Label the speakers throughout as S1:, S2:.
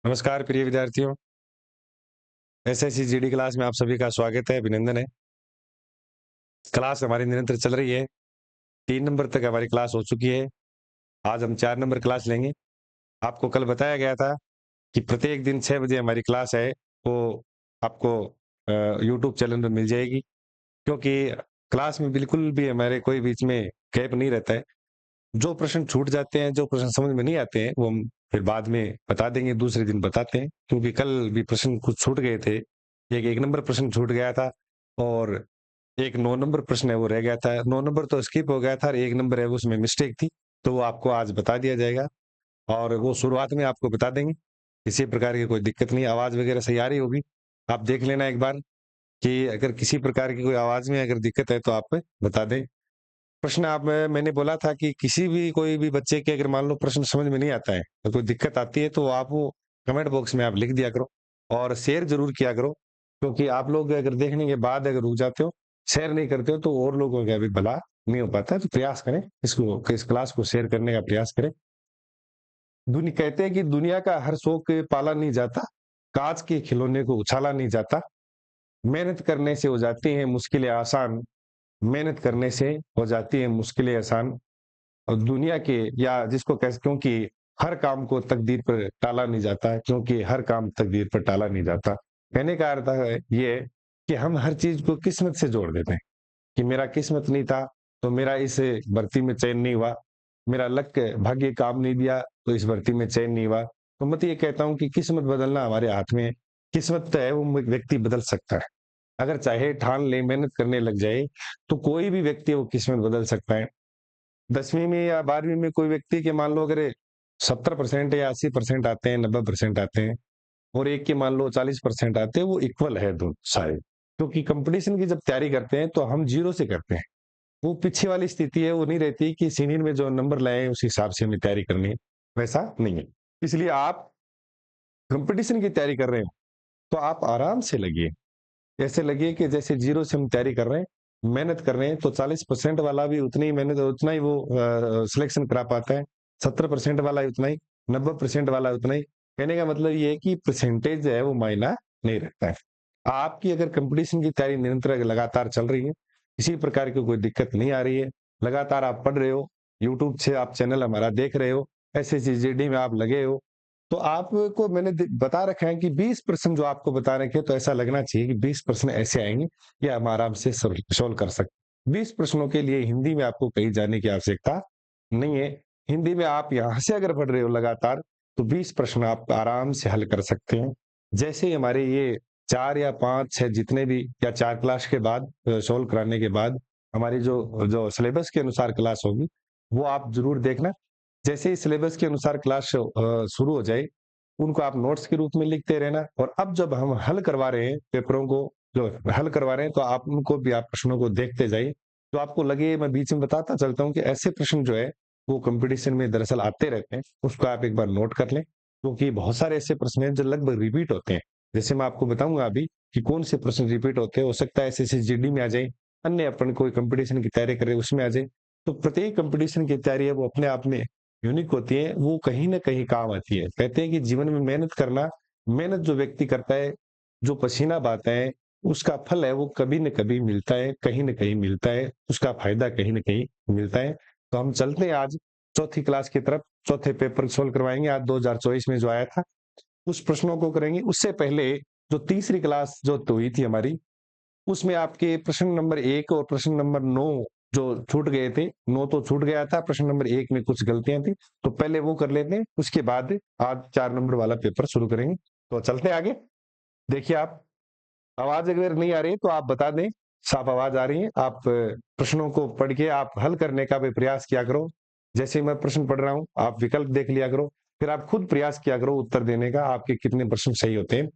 S1: नमस्कार प्रिय विद्यार्थियों। एसएससी जीडी क्लास में आप सभी का स्वागत है, अभिनंदन है। क्लास हमारी निरंतर चल रही है। 3 नंबर तक हमारी क्लास हो चुकी है। आज हम 4 नंबर क्लास लेंगे। आपको कल बताया गया था कि प्रत्येक दिन 6 बजे हमारी क्लास है, वो आपको यूट्यूब चैनल पे मिल जाएगी, क्योंकि क्लास में बिल्कुल भी हमारे कोई बीच में गैप नहीं रहता है। जो प्रश्न छूट जाते हैं, जो प्रश्न समझ में नहीं आते हैं, वो हम फिर बाद में बता देंगे, दूसरे दिन बताते हैं, क्योंकि कल भी प्रश्न कुछ छूट गए थे। एक 1 नंबर प्रश्न छूट गया था और एक 9 नंबर प्रश्न है वो रह गया था। 9 नंबर तो स्किप हो गया था और 1 नंबर है वो उसमें मिस्टेक थी, तो वो आपको आज बता दिया जाएगा और वो शुरुआत में आपको बता देंगे। किसी प्रकार की कोई दिक्कत नहीं, आवाज़ वगैरह सही आ रही होगी। आप देख लेना एक बार कि अगर किसी प्रकार की कोई आवाज़ में अगर दिक्कत है तो आप बता दें। प्रश्न मैंने बोला था कि किसी भी कोई भी बच्चे के अगर मान लो प्रश्न समझ में नहीं आता है, तो कोई दिक्कत आती है तो आप वो कमेंट बॉक्स में आप लिख दिया करो और शेयर ज़रूर किया करो, क्योंकि आप लोग अगर देखने के बाद अगर रुक जाते हो, शेयर नहीं करते हो तो और लोगों का भी भला नहीं हो पाता है। तो प्रयास करें इस क्लास को शेयर करने का प्रयास करें। कहते हैं कि दुनिया का हर शौक पाला नहीं जाता, काँच के खिलौने को उछाला नहीं जाता, मेहनत करने से हो जाती हैं मुश्किलें आसान, मेहनत करने से हो जाती हैं मुश्किलें आसान। और दुनिया के या जिसको कह क्योंकि हर काम को तकदीर पर टाला नहीं जाता है, क्योंकि हर काम तकदीर पर टाला नहीं जाता। कहने का अर्थ है ये कि हम हर चीज़ को किस्मत से जोड़ देते हैं कि मेरा किस्मत नहीं था, तो मेरा इस भर्ती में चयन नहीं हुआ, मेरा लक भाग्य काम नहीं दिया, तो इस भर्ती में चयन नहीं हुआ। तो मैं तो ये कहता हूँ कि किस्मत बदलना हमारे हाथ में है। किस्मत है वो व्यक्ति बदल सकता है। अगर चाहे ठान ले, मेहनत करने लग जाए, तो कोई भी व्यक्ति वो किस्मत बदल सकता है। 10वीं में या 12वीं में कोई व्यक्ति के मान लो अगर 70% या 80% आते हैं, 90% आते हैं और एक के मान लो 40% आते हैं, वो इक्वल है दोनों सारे। क्योंकि कंपटीशन की जब तैयारी करते हैं तो हम ज़ीरो से करते हैं। वो पीछे वाली स्थिति है, वो नहीं रहती कि सीनियर में जो नंबर लाए हैं उस हिसाब से हमें तैयारी करनी है, वैसा नहीं है। इसलिए आप कंपटीशन की तैयारी कर रहे हो, तो आप आराम से लगिए। ऐसे लगे कि जैसे ज़ीरो से हम तैयारी कर रहे हैं, मेहनत कर रहे हैं, तो 40% वाला भी उतनी ही मेहनत उतना ही वो सिलेक्शन करा पाता है, 70% वाला उतना ही, 90% वाला उतना ही। कहने का मतलब ये है कि परसेंटेज जो है वो मायना नहीं रखता है। आपकी अगर कॉम्पिटिशन की तैयारी निरंतर लगातार चल रही है, किसी प्रकार की कोई दिक्कत नहीं आ रही है, लगातार आप पढ़ रहे हो, यूट्यूब से आप चैनल हमारा देख रहे हो, एसएससी जीडी में आप लगे हो, तो आपको मैंने बता रखा है कि 20% जो आपको बता रखे हैं, तो ऐसा लगना चाहिए कि 20% ऐसे आएंगे कि हम आराम से सोल्व कर सकते। 20 प्रश्नों के लिए हिंदी में आपको कहीं जाने की आवश्यकता नहीं है। हिंदी में आप यहाँ से अगर पढ़ रहे हो लगातार, तो 20 प्रश्न आप आराम से हल कर सकते हैं। जैसे ही हमारे ये 4 या 5 6 जितने भी या 4 क्लास के बाद सोल्व कराने के बाद हमारी जो जो सिलेबस के अनुसार क्लास होगी, वो आप जरूर देखना। जैसे ही सिलेबस के अनुसार क्लास शुरू हो जाए, उनको आप नोट्स के रूप में लिखते रहना और अब जब हम हल करवा रहे हैं पेपरों को, जो हल करवा रहे हैं, तो आप उनको भी आप प्रश्नों को देखते जाइए। तो आपको लगे, मैं बीच में बताता चलता हूँ कि ऐसे प्रश्न जो है वो कॉम्पिटिशन में दरअसल आते रहते हैं, उसको आप एक बार नोट कर लें, क्योंकि बहुत सारे ऐसे प्रश्न हैं जो लगभग रिपीट होते हैं। जैसे मैं आपको बताऊंगा अभी कि कौन से प्रश्न रिपीट होते हैं, हो सकता है एसएससी जीडी में आ जाए, अन्य अपन कोई कंपटीशन की तैयारी करे उसमें आ जाए। तो प्रत्येक कंपटीशन की तैयारी है वो अपने आप में यूनिक होती है, वो कहीं न कहीं काम आती है। कहते हैं कि जीवन में मेहनत करना, मेहनत जो व्यक्ति करता है, जो पसीना बहाता है, उसका फल है वो कभी न कभी मिलता है, कहीं न कहीं मिलता है, उसका फ़ायदा कहीं न कहीं मिलता है। तो हम चलते हैं आज चौथी क्लास की तरफ, चौथे पेपर सॉल्व करवाएँगे आज 2024 में जो आया था, उस प्रश्नों को करेंगे। उससे पहले जो तीसरी क्लास जो तो हुई थी हमारी, उसमें आपके प्रश्न नंबर 1 और प्रश्न नंबर 9 जो छूट गए थे, 9 तो छूट गया था, प्रश्न नंबर 1 में कुछ गलतियाँ थी, तो पहले वो कर लेते हैं, उसके बाद आज 4 नंबर वाला पेपर शुरू करेंगे। तो चलते हैं आगे। देखिए आप, आवाज़ अगर नहीं आ रही है तो आप बता दें, साफ आवाज़ आ रही है। आप प्रश्नों को पढ़ के आप हल करने का भी प्रयास किया करो। जैसे मैं प्रश्न पढ़ रहा हूँ, आप विकल्प देख लिया करो, फिर आप खुद प्रयास किया करो उत्तर देने का, आपके कितने प्रश्न सही होते हैं।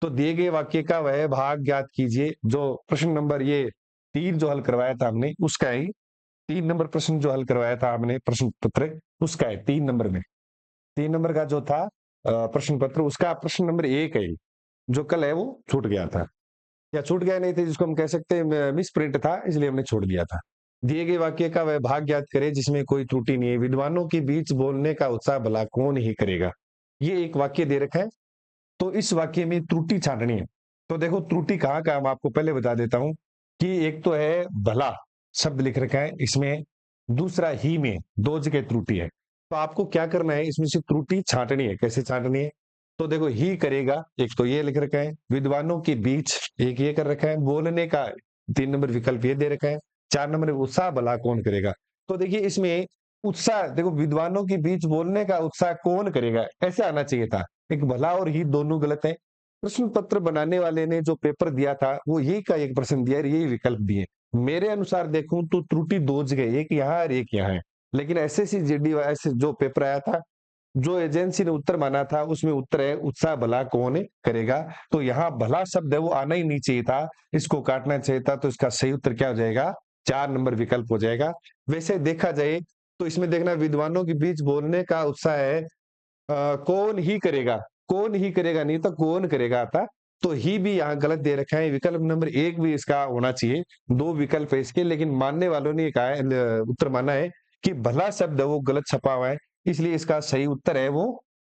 S1: तो दिए गए वाक्य का वह भाग ज्ञात कीजिए, जो प्रश्न नंबर ये 3 जो हल करवाया था हमने, उसका है। 3 नंबर प्रश्न जो हल करवाया था हमने प्रश्न पत्र, उसका है 3 नंबर में। 3 नंबर का जो था प्रश्न पत्र, उसका प्रश्न नंबर 1 है, जो कल है वो छूट गया था, या छूट गया नहीं थे जिसको हम कह सकते हैं मिस प्रिंट था, इसलिए हमने छोड़ दिया था। दिए गए वाक्य का वह भाग ज्ञात करें जिसमें कोई त्रुटि नहीं है, विद्वानों के बीच बोलने का उत्साह भला कौन ही करेगा। ये एक वाक्य दे रखा है, तो इस वाक्य में त्रुटि छांटनी है। तो देखो त्रुटि कहाँ का, मैं आपको पहले बता देता हूं कि एक तो है भला शब्द लिख रखा है इसमें, दूसरा ही में, दो जगह त्रुटि है। तो आपको क्या करना है, इसमें से त्रुटि छांटनी है। कैसे छांटनी है, तो देखो ही करेगा, एक तो ये लिख रखा है, विद्वानों के बीच एक ये कर रखा है, बोलने का 3 नंबर विकल्प ये दे रखा है, 4 नंबर उत्साह भला कौन करेगा। तो देखिए इसमें उत्साह, देखो विद्वानों के बीच बोलने का उत्साह कौन करेगा, ऐसे आना चाहिए था। एक भला और ही दोनों गलत है। प्रश्न पत्र बनाने वाले ने जो पेपर दिया था वो यही का एक प्रश्न दिया और यही विकल्प दिए। मेरे अनुसार देखूं तो त्रुटि दो जगह, एक यहाँ और एक यहाँ है। लेकिन एसएससी जीडी ऐसे जो पेपर आया था, जो एजेंसी ने उत्तर माना था उसमें उत्तर है उत्साह भला कौन करेगा। तो यहाँ भला शब्द है वो आना ही नहीं चाहिए था, इसको काटना चाहिए था। तो इसका सही उत्तर क्या हो जाएगा, 4 नंबर विकल्प हो जाएगा। वैसे देखा जाए तो इसमें देखना विद्वानों के बीच बोलने का उत्साह है, कौन ही करेगा, कौन ही करेगा नहीं तो कौन करेगा आता। तो ही भी यहाँ गलत दे रखा है, विकल्प नंबर 1 भी इसका होना चाहिए। दो विकल्प है इसके, लेकिन मानने वालों ने कहा है, उत्तर माना है कि भला शब्द है वो गलत छपा हुआ है, इसलिए इसका सही उत्तर है वो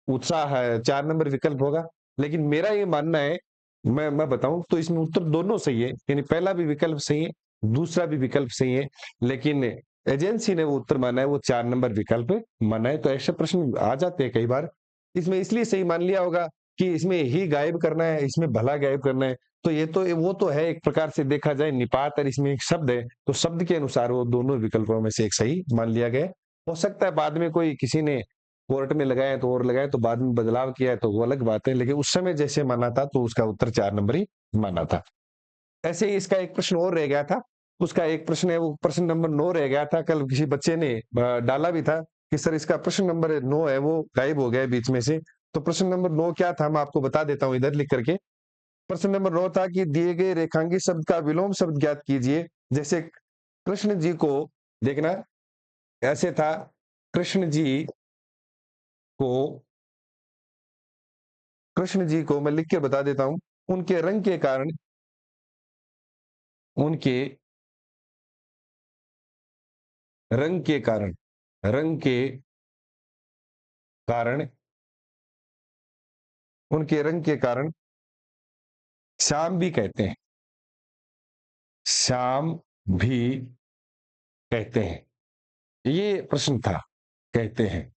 S1: उत्साह है, 4 नंबर विकल्प होगा। लेकिन मेरा ये मानना है, मैं बताऊं तो इसमें उत्तर दोनों सही है, यानी पहला भी विकल्प सही है, दूसरा भी विकल्प सही है। लेकिन एजेंसी ने वो उत्तर माना है वो 4 नंबर विकल्प माना है। तो ऐसे प्रश्न आ जाते हैं कई बार, इसमें इसलिए सही मान लिया होगा कि इसमें ही गायब करना है, इसमें भला गायब करना है। तो ये तो वो तो है एक प्रकार से देखा जाए निपात, और इसमें एक शब्द है तो शब्द के अनुसार वो दोनों विकल्पों में से एक सही मान लिया गया। हो सकता है बाद में कोई किसी ने कोर्ट में लगाए तो और लगाए, तो बाद में बदलाव किया है तो वो अलग बात है, लेकिन उस समय जैसे माना था तो उसका उत्तर 4 नंबर ही माना था। ऐसे ही इसका एक प्रश्न और रह गया था, उसका एक प्रश्न है वो प्रश्न नंबर 9 रह गया था, कल किसी बच्चे ने डाला भी था कि सर इसका प्रश्न नंबर 9 है वो गायब हो गया बीच में से। तो प्रश्न नंबर 9 क्या था, मैं आपको बता देता हूं इधर लिख करके। प्रश्न नंबर 9 था कि दिए गए रेखांकित शब्द का विलोम शब्द ज्ञात कीजिए। जैसे कृष्ण जी को, देखना ऐसे था, कृष्ण जी को, कृष्ण जी को मैं लिख के बता देता हूं, उनके रंग के कारण, उनके रंग के कारण, रंग के कारण, उनके रंग के कारण श्याम भी कहते हैं, श्याम भी कहते हैं, ये प्रश्न था, कहते हैं।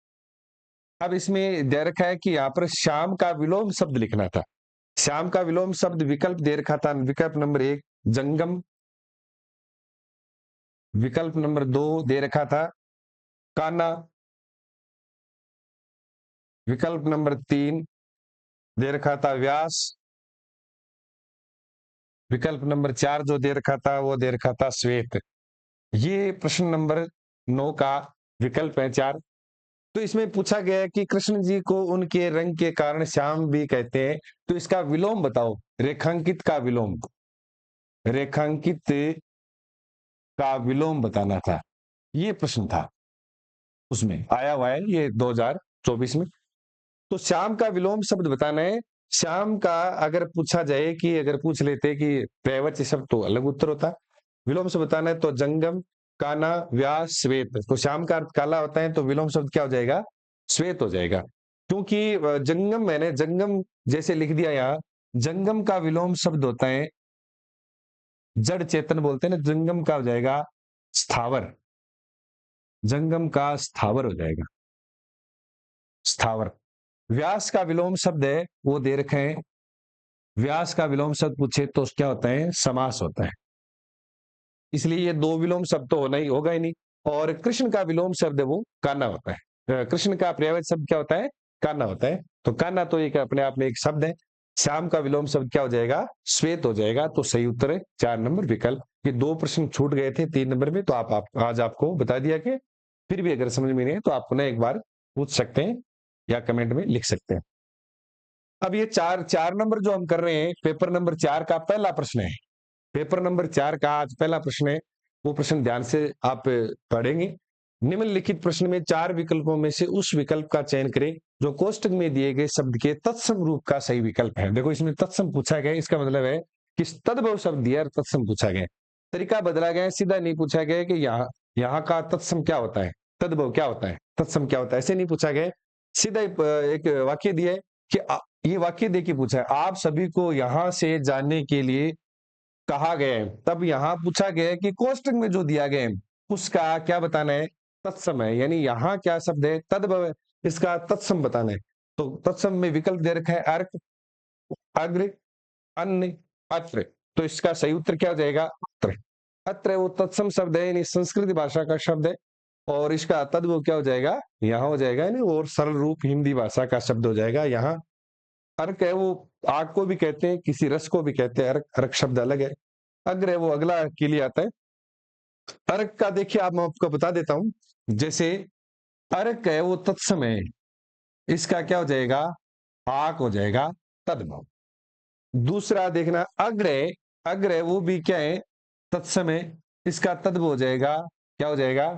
S1: अब इसमें दे रखा है कि यहां पर श्याम का विलोम शब्द लिखना था। श्याम का विलोम शब्द विकल्प दे रखा था, विकल्प नंबर 1 जंगम, विकल्प नंबर 2 दे रखा था काना, विकल्प नंबर 3 दे रखा था व्यास, विकल्प नंबर 4 जो दे रखा था वो दे रखा था श्वेत। ये प्रश्न नंबर 9 का विकल्प है 4। तो इसमें पूछा गया है कि कृष्ण जी को उनके रंग के कारण श्याम भी कहते हैं, तो इसका विलोम बताओ, रेखांकित का विलोम, रेखांकित का विलोम बताना था, ये प्रश्न था उसमें आया हुआ है ये 2024 में। तो श्याम का विलोम शब्द बताना है। श्याम का अगर पूछा जाए कि अगर पूछ लेते कि प्रैवच्य शब्द तो अलग उत्तर होता, विलोम शब्द बताना है तो जंगम, काना, व्यास, श्वेत। तो श्याम का अर्थ काला होता है तो विलोम शब्द क्या हो जाएगा, श्वेत हो जाएगा। क्योंकि जंगम मैंने जंगम जैसे लिख दिया यहाँ, जंगम का विलोम शब्द होता है जड़ चेतन बोलते हैं ना, जंगम का हो जाएगा स्थावर, जंगम का स्थावर हो जाएगा, स्थावर। व्यास का विलोम शब्द है वो दे रखे हैं, व्यास का विलोम शब्द पूछे तो क्या होता है, समास होता है, इसलिए ये दो विलोम शब्द तो होना ही होगा ही नहीं। और कृष्ण का विलोम शब्द है वो कान्हा होता है, कृष्ण का पर्यायवाची शब्द क्या होता है, कान्हा होता है। तो कान्हा तो एक अपने आप में एक शब्द है। श्याम का विलोम शब्द क्या हो जाएगा, श्वेत हो जाएगा। तो सही उत्तर है 4 नंबर विकल्प। ये दो प्रश्न छूट गए थे 3 नंबर में, तो आप आज आपको बता दिया कि फिर भी अगर समझ में नहीं है तो आप पुनः एक बार पूछ सकते हैं या कमेंट में लिख सकते हैं। अब ये चार चार नंबर जो हम कर रहे हैं, पेपर नंबर 4 का पहला प्रश्न है, पेपर नंबर 4 का आज पहला प्रश्न है। वो प्रश्न ध्यान से आप पढ़ेंगे। निम्नलिखित प्रश्न में 4 विकल्पों में से उस विकल्प का चयन करें जो कोष्टक में दिए गए शब्द के तत्सम रूप का सही विकल्प है। देखो इसमें तत्सम पूछा गया, इसका मतलब है कि तद्भव शब्द दिया और तत्सम पूछा गया। तरीका बदला गया है, सीधा नहीं पूछा गया कि यहाँ का तत्सम क्या होता है, तद्भव क्या होता है, तत्सम क्या होता है, ऐसे नहीं पूछा गया। सीधा एक वाक्य दिया है कि ये वाक्य देखिए पूछा है, आप सभी को यहां से जाने के लिए कहा गया है। तब यहां पूछा गया है कि कोष्टक में जो दिया गया है उसका क्या बताना है, तत्सम है। यानी यहां क्या शब्द है, तद्भव है, इसका तत्सम बताना है। तो तत्सम में विकल्प दे रखा है अर्क, अग्र, अन्य, अत्र। तो इसका सही उत्तर क्या हो जाएगा, अत्र। अत्र वो तत्सम शब्द है, यानी संस्कृत भाषा का शब्द है, और इसका तद्भव क्या हो जाएगा, यहाँ हो जाएगा, यानी और सरल रूप हिंदी भाषा का शब्द हो जाएगा यहाँ। अर्क है वो आग को भी कहते हैं, किसी रस को भी कहते हैं अर्क, अर्क शब्द अलग है। अग्र है वो अगला के लिए आता है। अर्क का देखिए आप, मैं आपको बता देता हूं, जैसे अर्क है वो तत्सम है, इसका क्या हो जाएगा, आक हो जाएगा तद्भव। दूसरा देखना अग्र है, अग्र है वो भी क्या है, तत्सम है, इसका तद्भव हो जाएगा, क्या हो जाएगा,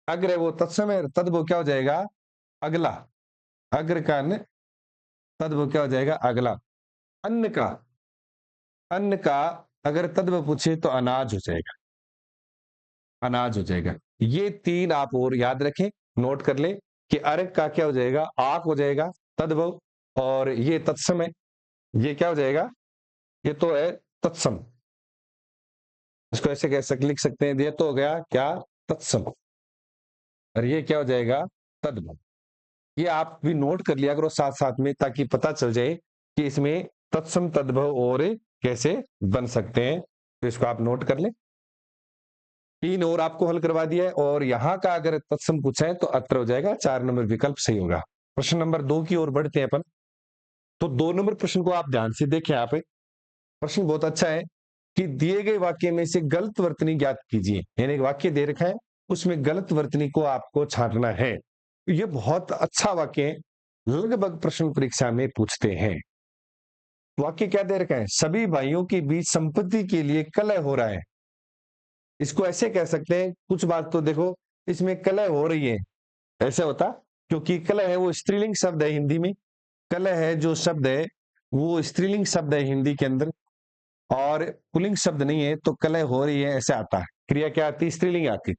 S1: अग्र है वो तत्सम है, तद्भव क्या हो जाएगा, अगला। अग्र का अन्न, तद्भव क्या हो जाएगा, अगला। अन्न का, अन्न का अगर तद्भव पूछे तो अनाज हो जाएगा, अनाज हो जाएगा। ये तीन आप और याद रखें, नोट कर ले कि अर्क का क्या हो जाएगा, आक हो जाएगा तद्भव, और ये तत्सम है, ये क्या हो जाएगा, ये तो है तत्सम। इसको ऐसे कह लिख सकते हैं, ये तो हो गया क्या, तत्सम, और ये क्या हो जाएगा, तद्भव। ये आप भी नोट कर लिया करो साथ साथ में, ताकि पता चल जाए कि इसमें तत्सम तद्भव और कैसे बन सकते हैं। तो इसको आप नोट कर ले। तीन और आपको हल करवा दिया है, और यहां का अगर तत्सम पूछा है तो अत्र हो जाएगा, 4 नंबर विकल्प सही होगा। प्रश्न नंबर 2 की ओर बढ़ते हैं अपन। तो 2 नंबर प्रश्न को आप ध्यान से देखें। यहाँ पे प्रश्न बहुत अच्छा है कि दिए गए वाक्य में से गलत वर्तनी ज्ञात कीजिए। यानी एक वाक्य दे रखा है, उसमें गलत वर्तनी को आपको छांटना है। ये बहुत अच्छा वाक्य है, लगभग प्रश्न परीक्षा में पूछते हैं। वाक्य क्या दे रखा है, सभी भाइयों के बीच संपत्ति के लिए कलह हो रहा है। इसको ऐसे कह सकते हैं, कुछ बात तो देखो, इसमें कलह हो रही है, ऐसे होता, क्योंकि कलह है वो स्त्रीलिंग शब्द है हिंदी में। कलह है जो शब्द है वो स्त्रीलिंग शब्द है हिंदी के अंदर, और पुल्लिंग शब्द नहीं है, तो कलह हो रही है ऐसे आता है। क्रिया क्या आती, स्त्रीलिंग आती,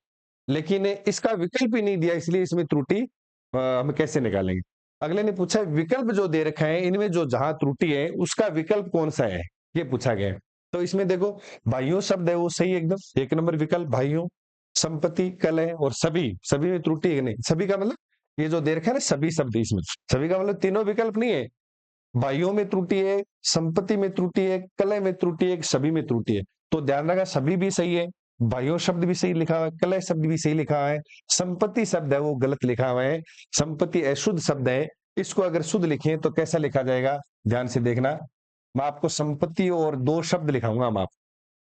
S1: लेकिन इसका विकल्प ही नहीं दिया, इसलिए इसमें त्रुटि हम कैसे निकालेंगे। अगले ने पूछा विकल्प जो दे रखा है इनमें जो जहां त्रुटि है उसका विकल्प कौन सा है, ये पूछा गया है। तो इसमें देखो, भाइयों शब्द है वो सही एकदम, 1 नंबर विकल्प भाइयों। संपत्ति, कलह और सभी, सभी में त्रुटि है नहीं, सभी का मतलब ये जो दे रखा है ना, सभी शब्द, इसमें सभी का मतलब तीनों विकल्प नहीं है। भाइयों में त्रुटि है, संपत्ति में त्रुटि है, कलह में त्रुटि है, सभी में त्रुटि है। तो ध्यान रखा, सभी भी सही है, भाइयों शब्द भी सही लिखा हुआ है, कलह शब्द भी सही लिखा हुआ है, संपत्ति शब्द है वो गलत लिखा हुआ है। संपत्ति अशुद्ध शब्द है, इसको अगर शुद्ध लिखें तो कैसा लिखा जाएगा, ध्यान से देखना। मैं आपको संपत्ति और 2 शब्द लिखाऊंगा, हम आप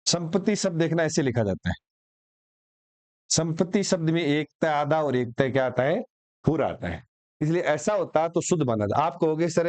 S1: संपत्ति शब्द देखना ऐसे लिखा जाता है। संपत्ति शब्द में एक तय आधा और एक तय क्या आता है, पूरा आता है। इसलिए ऐसा होता तो शुद्ध माना जाता। आप कहोगे सर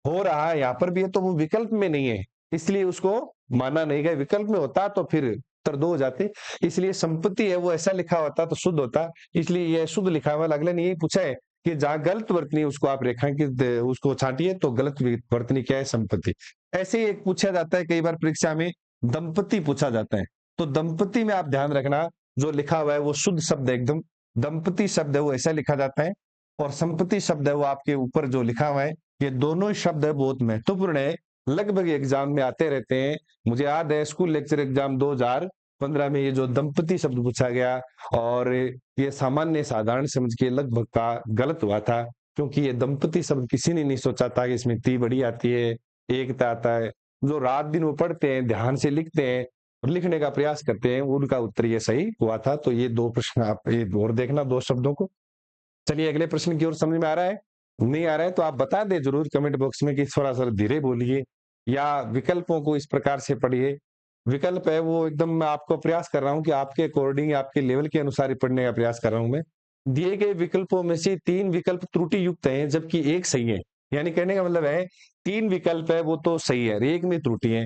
S1: हो रहा है यहाँ पर भी है, तो वो विकल्प में नहीं है, इसलिए उसको माना नहीं गया। विकल्प में होता तो फिर उत्तर 2 हो जाते। इसलिए संपत्ति है वो ऐसा लिखा होता तो शुद्ध होता, इसलिए ये शुद्ध लिखा हुआ। अगले ने यही पूछा है कि जहां गलत वर्तनी उसको आप रेखांकित उसको छांटिए, तो गलत वर्तनी क्या है, संपत्ति। ऐसे ही एक पूछा जाता है कई बार परीक्षा में, दंपति पूछा जाता है। तो दंपति में आप ध्यान रखना, जो लिखा हुआ है वो शुद्ध शब्द है एकदम, दंपति शब्द है वो ऐसा लिखा जाता है, और संपत्ति शब्द है वो आपके ऊपर जो लिखा हुआ है। ये दोनों शब्द है बहुत महत्वपूर्ण है, लगभग एग्जाम में आते रहते हैं। मुझे याद है स्कूल लेक्चर एग्जाम 2015 में ये जो दंपति शब्द पूछा गया, और ये सामान्य साधारण समझ के लगभग का गलत हुआ था, क्योंकि ये दंपति शब्द किसी ने नहीं सोचा था कि इसमें ती बड़ी आती है, एकता आता है। जो रात दिन वो पढ़ते हैं, ध्यान से लिखते हैं और लिखने का प्रयास करते हैं, उनका उत्तर ये सही हुआ था। तो ये 2 प्रश्न आप ये और देखना, 2 शब्दों को। चलिए अगले प्रश्न की ओर, समझ में आ रहा है, नहीं आ रहा है तो आप बता दें जरूर कमेंट बॉक्स में कि थोड़ा सा धीरे बोलिए, या विकल्पों को इस प्रकार से पढ़िए। विकल्प है वो एकदम मैं आपको प्रयास कर रहा हूं कि आपके अकॉर्डिंग, आपके लेवल के अनुसार ही पढ़ने का प्रयास कर रहा हूं मैं। दिए गए विकल्पों में से 3 विकल्प त्रुटि युक्त हैं, जबकि 1 सही है। यानी कहने का मतलब है 3 विकल्प है वो तो सही है, 1 में त्रुटि है,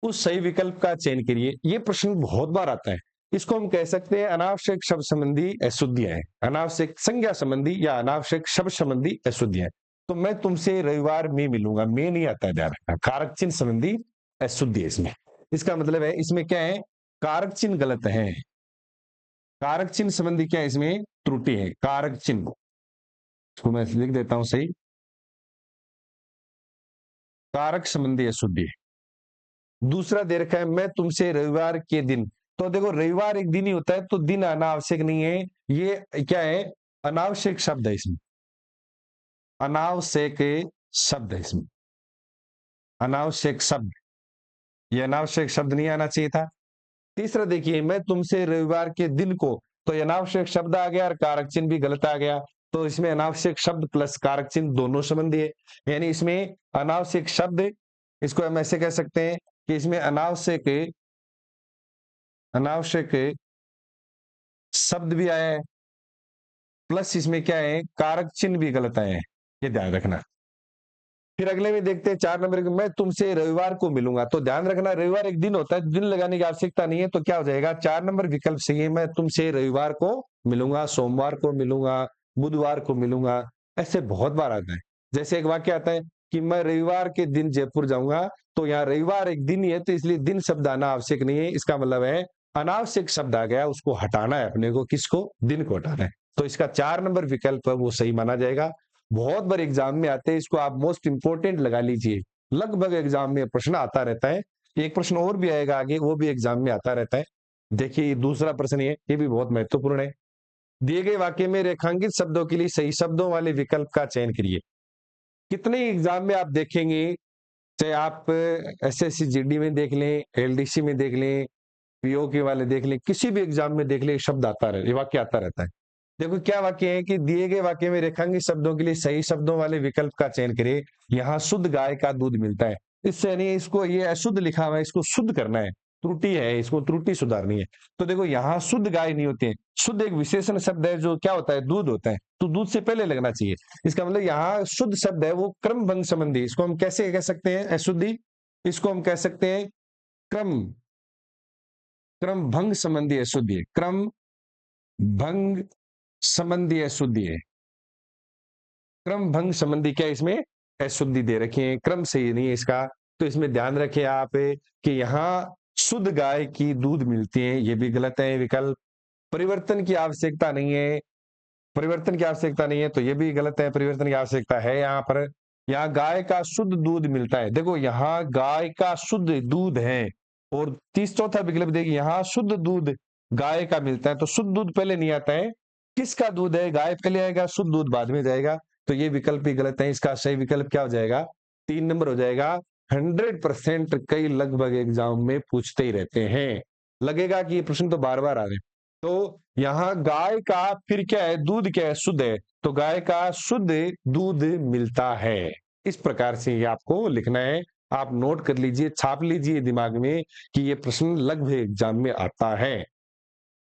S1: उस सही विकल्प का चयन करिए। ये प्रश्न बहुत बार आता है। इसको हम कह सकते हैं अनावश्यक शब्द संबंधी अशुद्धियां है, अनावश्यक संज्ञा संबंधी या अनावश्यक शब्द संबंधी अशुद्धियां। तो मैं तुमसे रविवार में मिलूंगा, मैं नहीं आता है, ध्यान रखना, कारक चिन्ह संबंधी अशुद्धि है इसमें। इसका मतलब है इसमें क्या है, कारक चिन्ह गलत है, कारक चिन्ह संबंधी क्या है, इसमें त्रुटि है, कारक चिन्ह। इसको मैं लिख देता हूं सही, कारक संबंधी अशुद्धि है। दूसरा दे रखा है मैं तुमसे रविवार के दिन, तो देखो रविवार एक दिन ही होता है, तो दिन आना आवश्यक नहीं है, ये क्या है, अनावश्यक शब्द है इसमें, अनावश्यक शब्द है इसमें, अनावश्यक शब्द, ये अनावश्यक शब्द नहीं आना चाहिए था। तीसरा देखिए मैं तुमसे रविवार के दिन को, तो ये अनावश्यक शब्द आ गया और कारक चिन्ह भी गलत आ गया, तो इसमें अनावश्यक शब्द प्लस कारक चिन्ह दोनों संबंधी है, यानी इसमें अनावश्यक शब्द, इसको हम ऐसे कह सकते हैं कि इसमें अनावश्यक अनावश्यक शब्द भी आया है, प्लस इसमें क्या है, कारक चिन्ह भी गलत आए हैं, ये ध्यान रखना। फिर अगले में देखते हैं 4 नंबर, मैं तुमसे रविवार को मिलूंगा, तो ध्यान रखना रविवार एक दिन होता है, दिन लगाने की आवश्यकता नहीं है, तो क्या हो जाएगा, 4 नंबर विकल्प सही है, मैं तुमसे रविवार को मिलूंगा, सोमवार को मिलूंगा, बुधवार को मिलूंगा, ऐसे बहुत बार आता है। जैसे एक वाक्य आता है कि मैं रविवार के दिन जयपुर जाऊंगा, तो यहाँ रविवार एक दिन ही है, तो इसलिए दिन शब्द आना आवश्यक नहीं है, इसका मतलब है अनावश्यक शब्द आ गया, उसको हटाना है अपने को, किसको, दिन को हटाना है, तो इसका 4 नंबर विकल्प है वो सही माना जाएगा। बहुत बार एग्जाम में आते हैं, इसको आप मोस्ट इंपोर्टेंट लगा लीजिए, लगभग एग्जाम में प्रश्न आता रहता है, एक प्रश्न और भी आएगा आगे, वो भी एग्जाम में आता रहता है। देखिए दूसरा प्रश्न ये भी बहुत महत्वपूर्ण है, दिए गए वाक्य में रेखांकित शब्दों के लिए सही शब्दों वाले विकल्प का चयन करिए। कितने एग्जाम में आप देखेंगे, चाहे आप एसएससी जीडी में देख लें, एलडीसी में देख लें, पीओ के वाले देख लें, किसी भी एग्जाम में देख लें, शब्द आता रहता है, वाक्य आता रहता है। देखो क्या वाक्य है कि दिए गए वाक्य में रेखांकित शब्दों के लिए सही शब्दों वाले विकल्प का चयन करें, यहाँ शुद्ध गाय का दूध मिलता है, इससे नहीं, इसको ये अशुद्ध लिखा हुआ है, इसको शुद्ध करना है, त्रुटि है, इसको त्रुटि सुधारनी है। तो देखो यहाँ शुद्ध गाय नहीं होती है, शुद्ध एक विशेषण शब्द है, जो क्या होता है, दूध होता है, तो दूध से पहले लगना चाहिए, इसका मतलब यहाँ शुद्ध शब्द है वो क्रम भंग संबंधी, इसको हम कैसे कह सकते हैं, अशुद्धि, इसको हम कह सकते हैं क्रम क्रम भंग संबंधी अशुद्धि है, क्रम भंग संबंधी अशुद्धि है, क्रम भंग संबंधी क्या इसमें अशुद्धि दे रखी है, क्रम सही नहीं है इसका, तो इसमें ध्यान रखें आप कि यहाँ शुद्ध गाय की दूध मिलती है, ये भी गलत है विकल्प। परिवर्तन की आवश्यकता नहीं है, परिवर्तन की आवश्यकता नहीं है, तो ये भी गलत है, परिवर्तन की आवश्यकता है यहाँ पर। यहाँ गाय का शुद्ध दूध मिलता है, देखो यहाँ गाय का शुद्ध दूध है, और चौथा विकल्प देखिए यहाँ शुद्ध दूध गाय का मिलता है, तो शुद्ध दूध पहले नहीं आता है, किसका दूध है, गाय पहले आएगा, शुद्ध दूध बाद में जाएगा, तो ये विकल्प भी गलत है, इसका सही विकल्प क्या हो जाएगा, 3 नंबर हो जाएगा। 100% कई लगभग एग्जाम में पूछते ही रहते हैं, लगेगा कि ये प्रश्न तो बार बार आ रहे हैं, तो यहाँ गाय का फिर क्या है, दूध क्या है, शुद्ध है, तो गाय का शुद्ध दूध मिलता है, इस प्रकार से ये आपको लिखना है, आप नोट कर लीजिए, छाप लीजिए दिमाग में कि ये प्रश्न लगभग एग्जाम में आता है।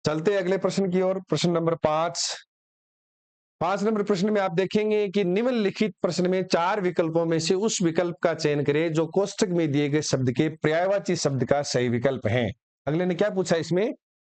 S1: चलते अगले प्रश्न की ओर, प्रश्न नंबर 5 नंबर प्रश्न में आप देखेंगे कि निम्नलिखित प्रश्न में 4 विकल्पों में से उस विकल्प का चयन करें जो कोष्ठक में दिए गए शब्द के पर्यायवाची शब्द का सही विकल्प है। अगले ने क्या पूछा, इसमें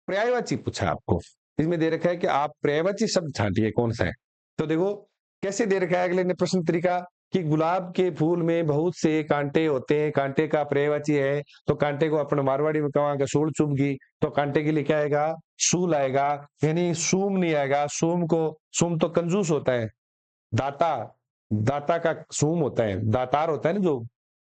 S1: पर्यायवाची पूछा आपको, इसमें दे रखा है कि आप पर्यायवाची शब्द छांटिए कौन सा है, तो देखो कैसे दे रखा है अगले ने प्रश्न तरीका कि गुलाब के फूल में बहुत से कांटे होते हैं, कांटे का पर्यायवाची है, तो कांटे को अपन मारवाड़ी में कहेंगे सूल चुभगी, तो कांटे के लिए क्या आएगा, सूल आएगा, यानी सूम नहीं आएगा, सूम तो कंजूस होता है, दाता दाता का सूम होता है, दातार होता है ना जो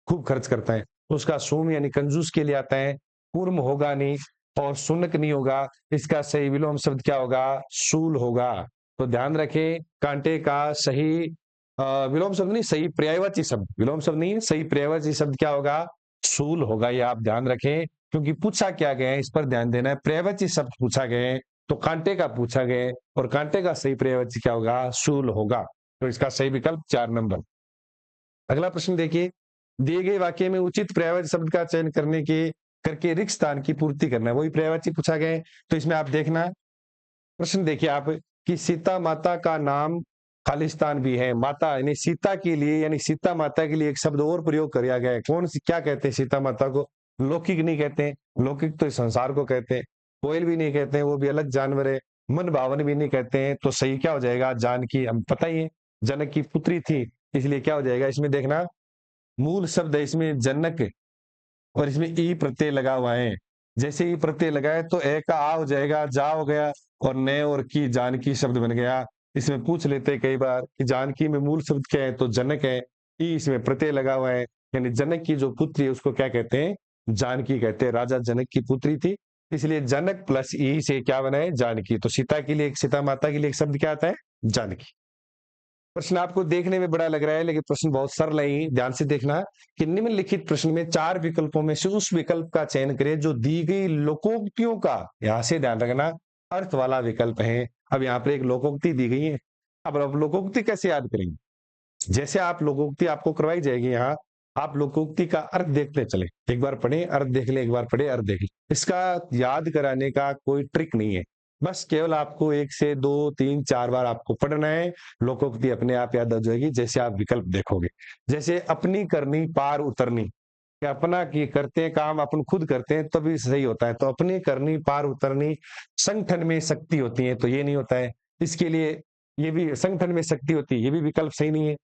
S1: खूब खर्च करता है, उसका सूम यानी कंजूस के लिए आता है, कुर्म होगा नहीं और सुनक नहीं होगा, इसका सही विलोम शब्द क्या होगा, सूल होगा। तो ध्यान रखें कांटे का सही विलोम शब्द नहीं, सही पर्यायवाची शब्द, विलोम शब्द नहीं, सही पर्यायवाची शब्द क्या होगा, सूल होगा, ये आप ध्यान रखें, क्योंकि पूछा क्या गया है इस पर ध्यान देना है, पर्यायवाची शब्द पूछा गया है, तो कांटे का पूछा गया है, और कांटे का सही पर्यायवाची क्या होगा, सूल होगा, तो इसका सही विकल्प 4 नंबर। अगला प्रश्न देखिए, दिए गए वाक्य में उचित पर्यायवाची शब्द का चयन करके रिक्त स्थान की पूर्ति करना है, वही पर्यायवाची पूछा गया है, तो इसमें आप देखना प्रश्न देखिए आप कि सीता माता का नाम खालिस्तान भी है, माता यानी सीता के लिए, यानी सीता माता के लिए एक शब्द और प्रयोग किया गया है, कौन सी, क्या कहते हैं सीता माता को, लौकिक नहीं कहते हैं, लौकिक तो संसार को कहते हैं, कोयल भी नहीं कहते हैं, वो भी अलग जानवर है, मन भावन भी नहीं कहते हैं, तो सही क्या हो जाएगा, जानकी, हम पता ही है जनक की पुत्री थी, इसलिए क्या हो जाएगा, इसमें देखना मूल शब्द है इसमें जनक, और इसमें ई प्रत्यय लगा हुआ है, जैसे ई प्रत्यय लगाए तो ए का आ हो जाएगा, जा हो गया, और ने और की जानकी शब्द बन गया। इसमें पूछ लेते कई बार कि जानकी में मूल शब्द क्या है, तो जनक है, ई इसमें प्रत्यय लगा हुआ है, यानी जनक की जो पुत्री है उसको क्या कहते हैं, जानकी कहते हैं। राजा जनक की पुत्री थी, इसलिए जनक प्लस ई से क्या बना है, जानकी। तो सीता के लिए, सीता माता के लिए एक शब्द क्या आता है, जानकी। प्रश्न आपको देखने में बड़ा लग रहा है, लेकिन प्रश्न बहुत सरल है। ध्यान से देखना कि निम्नलिखित प्रश्न में 4 विकल्पों में से उस विकल्प का चयन करें जो दी गई लोकोक्तियों का, यहां से ध्यान रखना, अर्थ वाला विकल्प है। अब यहाँ पर एक लोकोक्ति दी गई है। अब लोकोक्ति कैसे याद करेंगे, जैसे आप लोकोक्ति आपको करवाई जाएगी, यहाँ आप लोकोक्ति का अर्थ देखते चले, एक बार पढ़े अर्थ देख ले, एक बार पढ़े अर्थ देख ले। इसका याद कराने का कोई ट्रिक नहीं है, बस केवल आपको 1 से 2 3 4 बार आपको पढ़ना है, लोकोक्ति अपने आप याद आ जाएगी जैसे आप विकल्प देखोगे। जैसे अपनी करनी पार उतरनी, कि अपना की करते हैं काम अपन खुद करते हैं तभी सही होता है, तो अपनी करनी पार उतरनी, संगठन में शक्ति होती है, तो ये नहीं होता है। इसके लिए ये भी संगठन में शक्ति होती है, ये भी विकल्प सही नहीं है,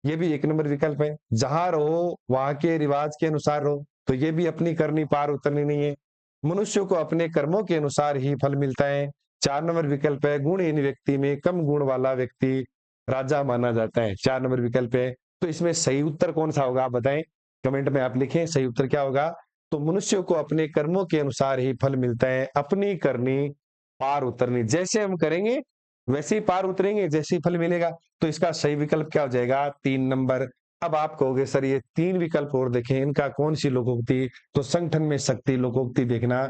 S1: ये भी 1 नंबर विकल्प है। जहां रहो वहां के रिवाज के अनुसार रहो, तो ये भी अपनी करनी पार उतरनी नहीं है। मनुष्य को अपने कर्मों के अनुसार ही फल मिलता है, 4 नंबर विकल्प है। गुणहीन व्यक्ति में कम गुण वाला व्यक्ति राजा माना जाता है, 4 नंबर विकल्प है। तो इसमें सही उत्तर कौन सा होगा, आप बताएं, कमेंट में आप लिखें सही उत्तर क्या होगा। तो मनुष्य को अपने कर्मों के अनुसार ही फल मिलता है, अपनी करनी पार उतरनी, जैसे हम करेंगे वैसे ही पार उतरेंगे, जैसे ही फल मिलेगा। तो इसका सही विकल्प क्या हो जाएगा, 3 नंबर। अब आप कहोगे सर ये 3 विकल्प और देखें, इनका कौन सी लोकोक्ति, तो संगठन में शक्ति लोकोक्ति देखना,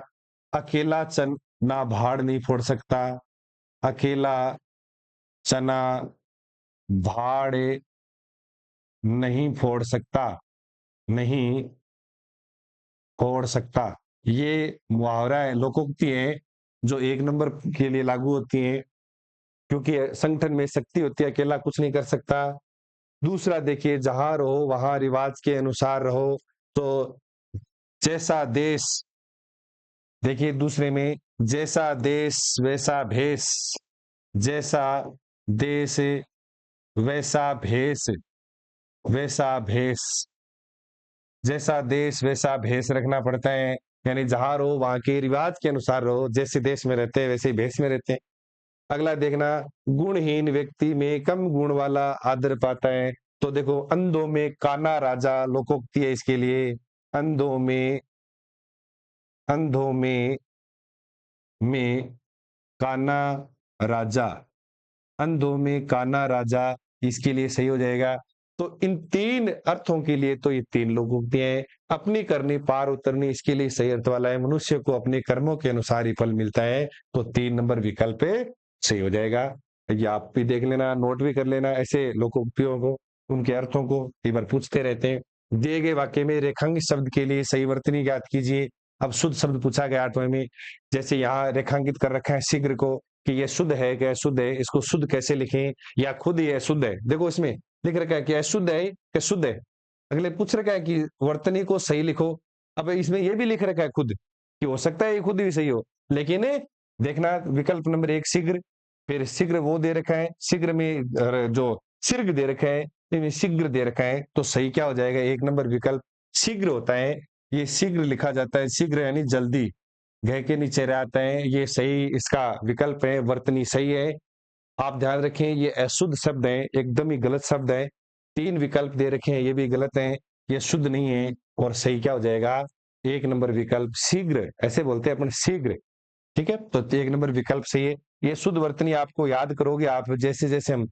S1: अकेला चना भाड़ नहीं फोड़ सकता, अकेला चना भाड़ नहीं फोड़ सकता, नहीं फोड़ सकता, ये मुहावरा है, लोकोक्ति है जो 1 नंबर के लिए लागू होती है, क्योंकि संगठन में शक्ति होती है, अकेला कुछ नहीं कर सकता। दूसरा देखिए, जहां रहो वहां रिवाज के अनुसार रहो, तो जैसा देश, देखिए दूसरे में, जैसा देश वैसा भेष, जैसा देश वैसा भेष, वैसा भेष, जैसा देश वैसा भेष रखना पड़ता है, यानी जहां रहो वहां के रिवाज के अनुसार रहो, जैसे देश में रहते हैं वैसे ही भेष में रहते हैं। अगला देखना, गुणहीन व्यक्ति में कम गुण वाला आदर पाता है, तो देखो अंधों में काना राजा लोकोक्ति है इसके लिए, अंधों में, अंधों में काना राजा, अंधों में काना राजा इसके लिए सही हो जाएगा। तो इन 3 अर्थों के लिए तो ये 3 लोकोक्तियां हैं। अपनी करनी पार उतरनी इसके लिए सही अर्थ वाला है, मनुष्य को अपने कर्मों के अनुसार ही फल मिलता है, तो 3 नंबर विकल्प सही हो जाएगा। ये आप भी देख लेना, नोट भी कर लेना, ऐसे लोकोक्तियों को, उनके अर्थों को कई बार पूछते रहते हैं। दिए गए वाक्य में रेखांकित शब्द के लिए सही वर्तनी ज्ञात कीजिए। अब शुद्ध शब्द पूछा गया 8वें में, जैसे यहाँ रेखांकित कर रखा है शीघ्र को, कि ये शुद्ध है क्या शुद्ध है, इसको शुद्ध कैसे लिखें, या खुद ही है शुद्ध है। देखो इसमें लिख रखा है कि शुद्ध है क्या शुद्ध है, अगले पूछ रखा है कि वर्तनी को सही लिखो। अब इसमें ये भी लिख रखा है खुद, कि हो सकता है ये खुद भी सही हो, लेकिन देखना विकल्प नंबर 1 शीघ्र, फिर शीघ्र वो दे रखा है, शीघ्र में जो शीघ्र दे रखा है, इसमें शीघ्र दे रखा है, तो सही क्या हो जाएगा, 1 नंबर विकल्प शीघ्र होता है, ये शीघ्र लिखा जाता है, शीघ्र यानी जल्दी, घ के नीचे रहता है, ये सही इसका विकल्प है, वर्तनी सही है। आप ध्यान रखें ये अशुद्ध शब्द है, एकदम ही गलत शब्द है, 3 विकल्प दे रखे हैं ये भी गलत है, ये शुद्ध नहीं है, और सही क्या हो जाएगा, 1 नंबर विकल्प शीघ्र, ऐसे बोलते हैं अपन शीघ्र, ठीक है। तो 1 नंबर विकल्प सही है। ये शुद्ध वर्तनी आपको याद करोगे आप, जैसे जैसे हम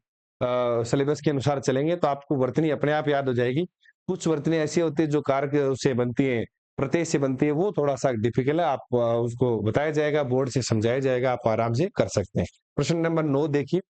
S1: सिलेबस के अनुसार चलेंगे तो आपको वर्तनी अपने आप याद हो जाएगी। कुछ वर्तनी ऐसी होती है जो कारक से बनती है, प्रत्यय से बनती है, वो थोड़ा सा डिफिकल्ट है, आप उसको बताया जाएगा, बोर्ड से समझाया जाएगा, आप आराम से कर सकते हैं। प्रश्न नंबर 9 देखिए,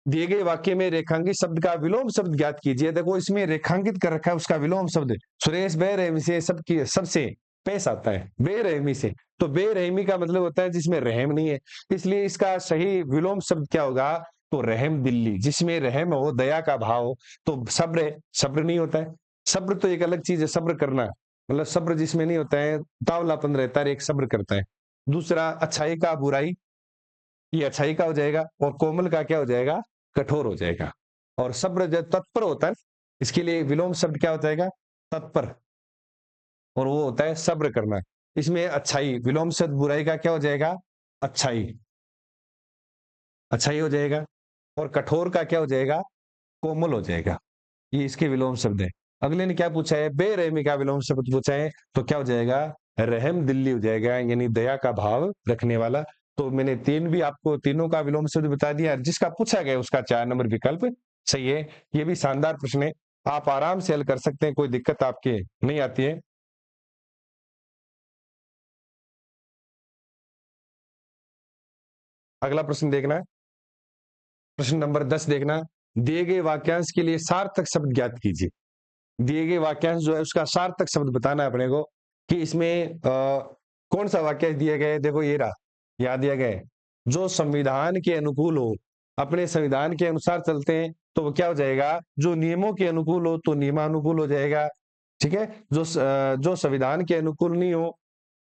S1: दिए गए वाक्य में रेखांकित शब्द का विलोम शब्द ज्ञात कीजिए। देखो इसमें रेखांकित कर रखा है उसका विलोम शब्द, सुरेश बेरहमी से सबकी सबसे पेश आता है, बेरहमी से, तो बेरहमी का मतलब होता है जिसमें रहम नहीं है, इसलिए इसका सही विलोम शब्द क्या होगा, तो रहम दिल्ली, जिसमें रहम हो, दया का भाव हो। तो सब्र, सब्र नहीं होता है, सब्र तो एक अलग चीज है, सब्र करना मतलब सब्र जिसमें नहीं होता है, तावलापन रहता है, एक सब्र करता है। दूसरा अच्छाई का बुराई, ये अच्छाई का हो जाएगा, और कोमल का क्या हो जाएगा, कठोर हो जाएगा। और सब्र जो तत्पर होता है, इसके लिए विलोम शब्द क्या हो जाएगा, तत्पर, और वो होता है सब्र करना। इसमें अच्छाई, विलोम शब्द बुराई का क्या हो जाएगा, अच्छाई, अच्छाई हो जाएगा। और कठोर का क्या हो जाएगा, कोमल हो जाएगा, ये इसके विलोम शब्द है। अगले ने क्या पूछा है, बेरहमी का विलोम शब्द पूछा है, तो क्या हो जाएगा, रहम दिल्ली हो जाएगा, यानी दया का भाव रखने वाला। तो मैंने आपको तीनों का विलोम शब्द बता दिया, जिसका पूछा गया उसका 4 नंबर विकल्प सही है। ये भी शानदार प्रश्न है, आप आराम से हल कर सकते हैं, कोई दिक्कत आपके नहीं आती है। अगला प्रश्न देखना है, प्रश्न नंबर 10 देखना, दिए गए वाक्यांश के लिए सार्थक शब्द ज्ञात कीजिए। दिए गए वाक्यांश जो है उसका सार्थक शब्द बताना है अपने को, कि इसमें कौन सा वाक्यांश दिया गया है। देखो ये रहा, याद दिया गया है, जो संविधान के अनुकूल हो, अपने संविधान के अनुसार चलते हैं, तो वो क्या हो जाएगा, जो नियमों के अनुकूल हो तो नियमानुकूल हो जाएगा। ठीक है, जो संविधान के अनुकूल नहीं हो,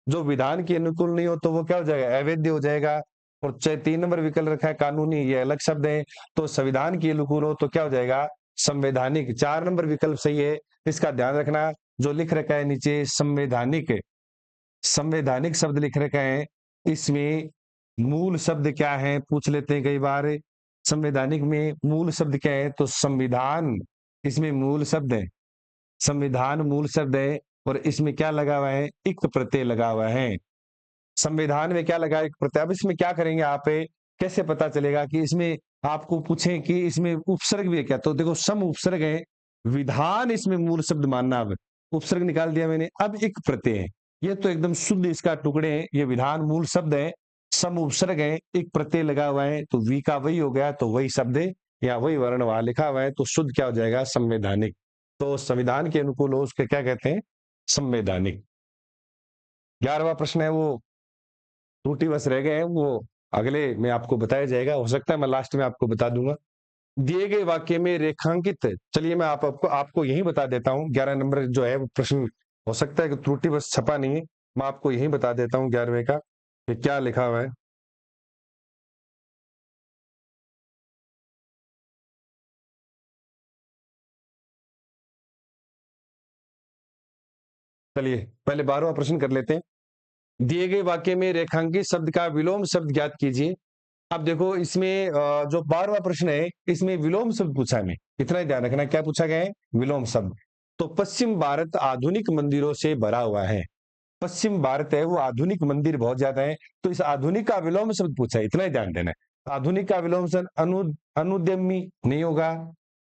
S1: जो विधान के अनुकूल नहीं हो, तो वो क्या हो जाएगा, अवैध हो जाएगा। और चाहे 3 नंबर विकल्प रखा है कानूनी, ये अलग शब्द है, तो संविधान के अनुकूल हो तो क्या हो जाएगा, संवैधानिक। 4 नंबर विकल्प सही है, इसका ध्यान रखना। जो लिख रखा है नीचे संवैधानिक, संवैधानिक शब्द लिख रखा है, इसमें मूल शब्द क्या है पूछ लेते हैं कई बार। संवैधानिक में मूल शब्द क्या है, तो संविधान इसमें मूल शब्द है, संविधान मूल शब्द है। और इसमें क्या लगा हुआ है, इक प्रत्यय लगा हुआ है। संविधान में क्या लगा है, इक प्रत्यय। अब इसमें क्या करेंगे आप, कैसे पता चलेगा कि इसमें, आपको पूछें कि इसमें उपसर्ग भी है क्या, तो देखो सम उपसर्ग है, विधान इसमें मूल शब्द मानना। अब उपसर्ग निकाल दिया मैंने, अब इक प्रत्यय है, ये तो एकदम शुद्ध इसका टुकड़े हैं, ये विधान मूल शब्द है, सम उपसर्ग है, एक प्रत्यय लगा हुआ है, तो वी का वही हो गया, तो वही शब्द है या वही वर्ण वहां लिखा हुआ है, तो शुद्ध क्या हो जाएगा, संवैधानिक। तो संविधान के अनुकूल हो उसके क्या कहते हैं, संवैधानिक। 11वां प्रश्न है वो त्रुटिवश रह गए हैं, वो अगले में आपको बताया जाएगा, हो सकता है मैं लास्ट में आपको बता दूंगा। दिए गए वाक्य में रेखांकित, चलिए मैं आपको यही बता देता हूं, 11 नंबर जो है वो प्रश्न हो सकता है कि त्रुटिवश छपा नहीं है, मैं आपको यही बता देता हूं 11वें का कि क्या लिखा हुआ है। चलिए पहले 12वां प्रश्न कर लेते हैं। दिए गए वाक्य में रेखांकित शब्द का विलोम शब्द ज्ञात कीजिए। अब देखो इसमें जो 12वां प्रश्न है, इसमें विलोम शब्द पूछा है, इतना ही ध्यान रखना, क्या पूछा गया है, विलोम शब्द। तो पश्चिम भारत आधुनिक मंदिरों से भरा हुआ है, पश्चिम भारत है वो आधुनिक मंदिर बहुत ज्यादा है, तो इस आधुनिक का विलोम शब्द पूछा है, इतना ही ध्यान देना है। आधुनिक का विलोम शब्द अनुद्यमी नहीं होगा,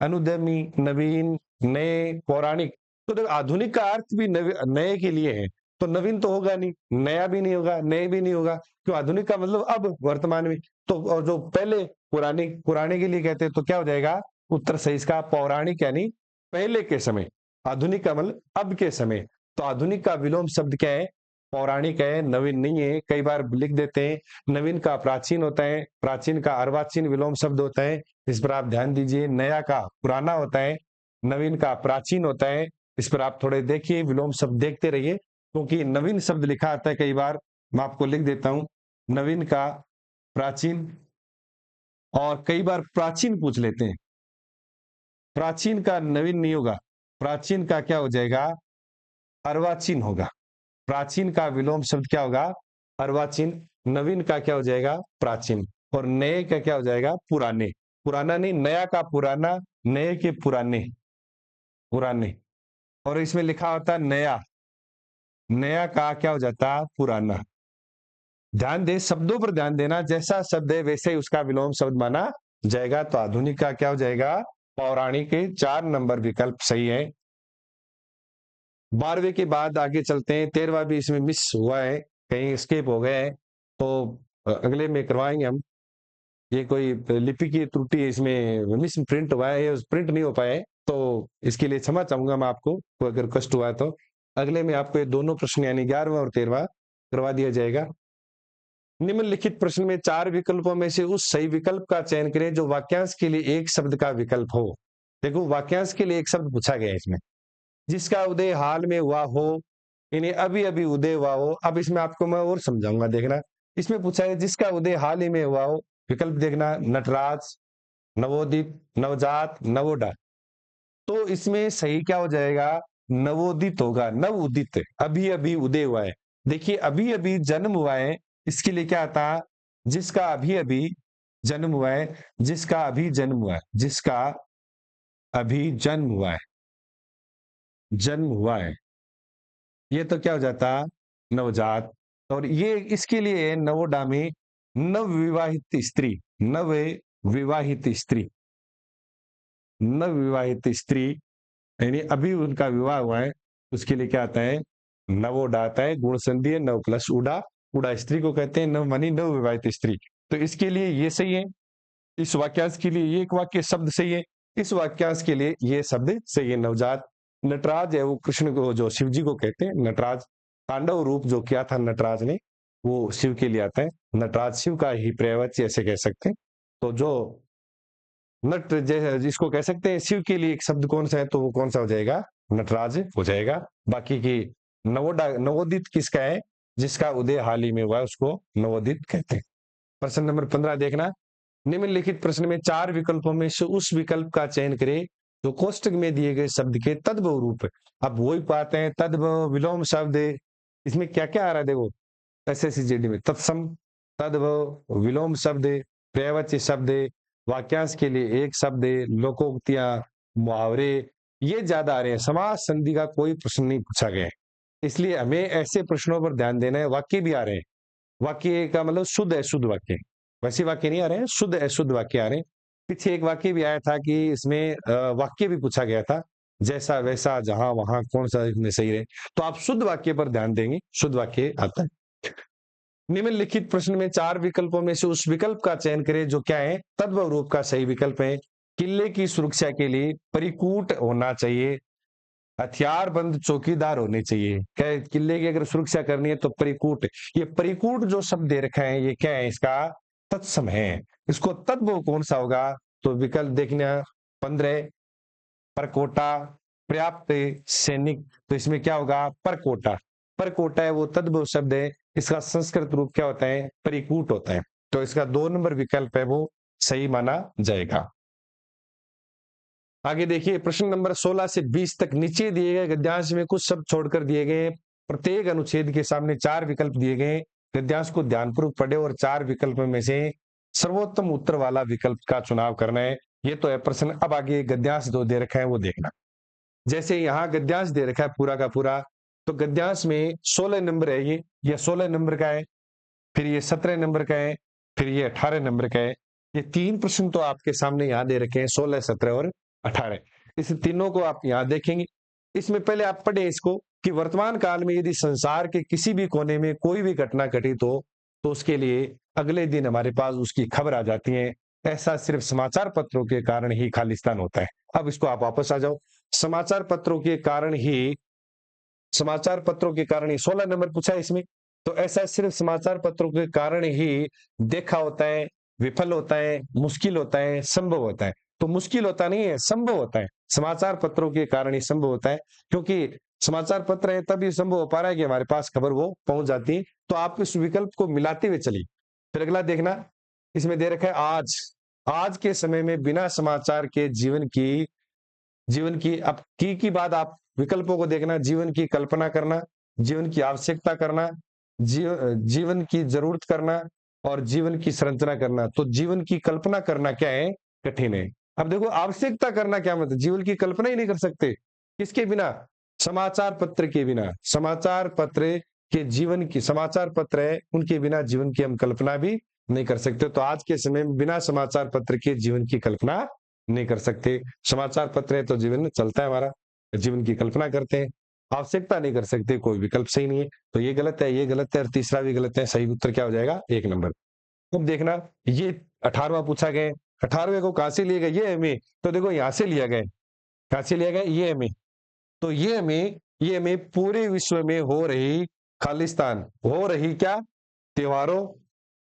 S1: अनुद्यमी, नवीन, नए, पौराणिक। तो देखो आधुनिक का अर्थ भी नए के लिए है, तो नवीन तो होगा नहीं, नया भी नहीं होगा, नए भी नहीं होगा, क्यों, आधुनिक का मतलब अब वर्तमान में। तो और जो पहले पुराने पुराने के लिए कहते हैं, तो क्या हो जाएगा उत्तर सही इसका, पौराणिक यानी पहले के समय, आधुनिक का मतलब अब के समय। तो आधुनिक का विलोम शब्द क्या है, पौराणिक है, नवीन नहीं है। कई बार लिख देते हैं नवीन का प्राचीन होता है, प्राचीन का अर्वाचीन विलोम शब्द होता है, इस पर आप ध्यान दीजिए। नया का पुराना होता है, नवीन का प्राचीन होता है, इस पर आप थोड़े देखिए, विलोम शब्द देखते रहिए, क्योंकि नवीन शब्द लिखा आता है कई बार, मैं आपको लिख देता हूं, नवीन का प्राचीन, और कई बार प्राचीन पूछ लेते हैं, प्राचीन का नवीन नहीं होगा, प्राचीन का क्या हो जाएगा, अर्वाचीन होगा। प्राचीन का विलोम शब्द क्या होगा, अर्वाचीन। नवीन का क्या हो जाएगा, प्राचीन। और नए का क्या हो जाएगा, पुराने। पुराना नहीं, नया का पुराना, नए के पुराने, पुराने। और इसमें लिखा होता है नया, नया का क्या हो जाता, पुराना। ध्यान दे, शब्दों पर ध्यान देना, जैसा शब्द है वैसे ही उसका विलोम शब्द माना जाएगा। तो आधुनिक का क्या हो जाएगा, पौराणिक के 4 नंबर विकल्प सही है। 12वें के बाद आगे चलते हैं, 13वां भी इसमें मिस हुआ है, कहीं स्केप हो गया है, तो अगले में करवाएंगे हम। ये कोई लिपि की त्रुटि है, इसमें मिस प्रिंट हुआ है, प्रिंट नहीं हो पाया है, तो इसके लिए क्षमा चाहूंगा मैं आपको, कोई अगर कष्ट हुआ है तो। अगले में आपको ये दोनों प्रश्न यानी 11वां और 13वां करवा दिया जाएगा। निम्नलिखित प्रश्न में 4 विकल्पों में से उस सही विकल्प का चयन करें जो वाक्यांश के लिए एक शब्द का विकल्प हो। देखो वाक्यांश के लिए एक शब्द पूछा गया है इसमें, जिसका उदय हाल में हुआ हो, यानी अभी अभी उदय हुआ हो। अब इसमें आपको मैं और समझाऊंगा, देखना। इसमें पूछा है जिसका उदय हाल ही में हुआ हो, विकल्प देखना, नटराज, नवोदित, नवजात, नवोडा। तो इसमें सही क्या हो जाएगा, नवोदित होगा, नव उदित, अभी अभी उदय हुआ है। देखिए अभी अभी जन्म हुआ है, इसके लिए क्या आता, जिसका अभी अभी जन्म हुआ है, जिसका अभी जन्म हुआ है, जिसका अभी जन्म हुआ है। जन्म हुआ है, ये तो क्या हो जाता, नवजात। और ये इसके लिए नवोडामी, नवविवाहित स्त्री, नवविवाहित स्त्री, नवविवाहित स्त्री, यानी अभी उनका विवाह हुआ है, उसके लिए क्या आता है, नवोडा आता है, गुण संधि है, नव प्लस उडा, उडा स्त्री को कहते हैं, नव मानी नव विवाहित स्त्री। तो इसके लिए ये सही है, इस वाक्यांश के लिए ये एक वाक्य शब्द सही है, इस वाक्यांश के लिए ये शब्द सही है, नवजात। नटराज है वो कृष्ण को, जो शिव जी को कहते हैं नटराज, तांडव रूप जो किया था नटराज ने, वो शिव के लिए आता है, नटराज शिव का ही पर्यायवाची ऐसे कह सकते हैं। तो जो नट जिसको कह सकते हैं शिव के लिए एक शब्द कौन सा है, तो वो कौन सा हो जाएगा, नटराज हो जाएगा। बाकी की नवोदित किसका है, जिसका उदय हाल ही में हुआ है उसको नवोदित कहते हैं। प्रश्न नंबर 15 देखना, निम्नलिखित प्रश्न में 4 विकल्पों में से उस विकल्प का चयन करें जो कोष्टक में दिए गए शब्द के तद्भव रूप है। अब वही पाते हैं, तद्भव, विलोम शब्द, इसमें क्या क्या आ रहा है देखो, एसएससीजीडी में तत्सम, तद्भव, विलोम शब्द, पर्यायवाची शब्द, वाक्यांश के लिए एक शब्द, लोकोक्तियां, मुहावरे, ये ज्यादा आ रहे हैं। समास संधि का कोई प्रश्न नहीं पूछा गया है, इसलिए हमें ऐसे प्रश्नों पर ध्यान देना है। वाक्य भी आ रहे हैं, वाक्य का मतलब शुद्ध अशुद्ध वाक्य, वैसे वाक्य नहीं आ रहे हैं, शुद्ध अशुद्ध वाक्य आ रहे हैं। पीछे एक वाक्य भी आया था कि इसमें वाक्य भी पूछा गया था, जैसा वैसा जहां वहां कौन सा इसमें सही रहे, तो आप शुद्ध वाक्य पर ध्यान देंगे, शुद्ध वाक्य आता है। निम्नलिखित प्रश्न में 4 विकल्पों में से उस विकल्प का चयन करें जो क्या है, तद्भव रूप का सही विकल्प है। किले की सुरक्षा के लिए परिकूट होना चाहिए, हथियार बंद चौकीदार होने चाहिए। क्या किले की अगर सुरक्षा करनी है तो परिकूट, ये परिकूट जो शब्द दे रखा है ये क्या है, इसका तत्सम है। इसको तद्भव कौन सा होगा, तो विकल्प देखना 15, परकोटा, पर्याप्त, सैनिक, तो इसमें क्या होगा, परकोटा। परकोटा है वो तद्भव शब्द है, इसका संस्कृत रूप क्या होता है, परिकूट होता है। तो इसका 2 नंबर विकल्प है वो सही माना जाएगा। आगे देखिए प्रश्न नंबर 16 से 20 तक नीचे दिए गए गद्यांश में कुछ शब्द छोड़कर दिए गए, प्रत्येक अनुच्छेद के सामने 4 विकल्प दिए गए, गद्यांश को ध्यानपूर्वक पढ़े और 4 विकल्प में से सर्वोत्तम उत्तर वाला विकल्प का चुनाव करना है। ये तो है प्रश्न। अब आगे गद्यांश दो दे रखा है वो देखना, जैसे यहाँ गद्यांश दे रखा है पूरा का पूरा, तो गद्यांश में 16 नंबर है, ये 16 नंबर का है, फिर ये 17 नंबर का है, फिर ये 18 नंबर का है। ये 3 प्रश्न तो आपके सामने यहाँ दे रखे हैं, 16, 17 और 18। इस तीनों को आप यहाँ देखेंगे। इसमें पहले आप पढ़े इसको कि वर्तमान काल में यदि संसार के किसी भी कोने में कोई भी घटना घटित हो तो उसके लिए अगले दिन हमारे पास उसकी खबर आ जाती है। ऐसा सिर्फ समाचार पत्रों के कारण ही खालिस्तान होता है। अब इसको आप वापस आ जाओ, समाचार पत्रों के कारण ही, समाचार पत्रों के कारण ही 16 नंबर पूछा है इसमें, तो ऐसा सिर्फ समाचार पत्रों के कारण ही देखा होता है, विफल होता है, मुश्किल होता है, संभव होता है। तो मुश्किल होता नहीं है, संभव होता है, समाचार पत्रों के कारण ही संभव होता है, क्योंकि समाचार पत्र है तभी संभव हो पा रहा है कि हमारे पास खबर वो पहुंच जाती है। तो आप इस विकल्प को मिलाते हुए चलिए। फिर अगला देखना, इसमें दे रखा है आज, आज के समय में बिना समाचार के जीवन की अब की बात, आप विकल्पों को देखना, जीवन की कल्पना करना, जीवन की आवश्यकता करना, जीवन की जरूरत करना और जीवन की संरचना करना। तो जीवन की कल्पना करना क्या है, कठिन है। अब देखो आवश्यकता करना क्या मतलब, जीवन की कल्पना ही नहीं कर सकते, किसके बिना, समाचार पत्र के बिना। समाचार पत्र के जीवन की, समाचार पत्र है उनके बिना जीवन की हम कल्पना भी नहीं कर सकते। तो आज के समय में बिना समाचार पत्र के जीवन की कल्पना नहीं कर सकते। समाचार पत्र है तो जीवन चलता है हमारा, जीवन की कल्पना करते हैं, आवश्यकता नहीं कर सकते, कोई विकल्प सही नहीं है। तो ये गलत है, ये गलत है और तीसरा भी गलत है। सही उत्तर क्या हो जाएगा, 1 नंबर। अब देखना ये 18वां पूछा गया, 18वें को कहां से लिए गए, ये हमें, तो देखो यहां से लिया गया, कहां से लिया गया, ये हमें, तो ये हमें पूरे विश्व में हो रही खालिस्तान, हो रही क्या, त्योहारों